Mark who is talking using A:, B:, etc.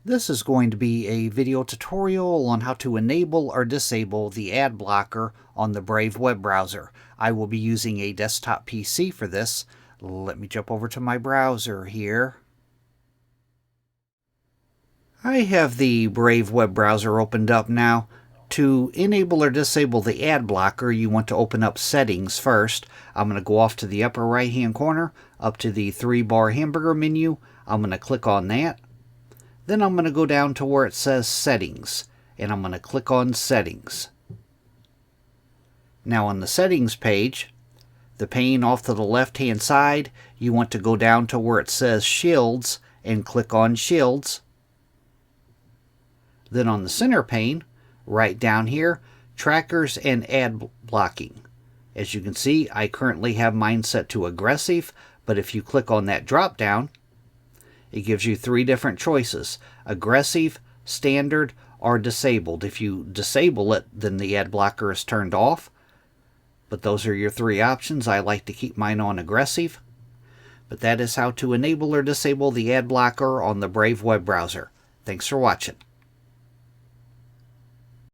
A: This is going to be a video tutorial on how to enable or disable the ad blocker on the Brave web browser. I will be using a desktop PC for this. Let me jump over to my browser here. I have the Brave web browser opened up now. To enable or disable the ad blocker, you want to open up Settings first. I'm going to go off to the upper right hand corner, up to the 3-bar hamburger menu. I'm going to click on that. Then I'm going to go down to where it says Settings, and I'm going to click on Settings. Now on the Settings page, the pane off to the left hand side, you want to go down to where it says Shields and click on Shields. Then on the center pane, right down here, Trackers and Ad Blocking. As you can see, I currently have mine set to Aggressive, but if you click on that drop down, it gives you 3 different choices: Aggressive, Standard, or Disabled. If you disable it, then the ad blocker is turned off. But those are your 3 options. I like to keep mine on Aggressive. But that is how to enable or disable the ad blocker on the Brave web browser. Thanks for watching.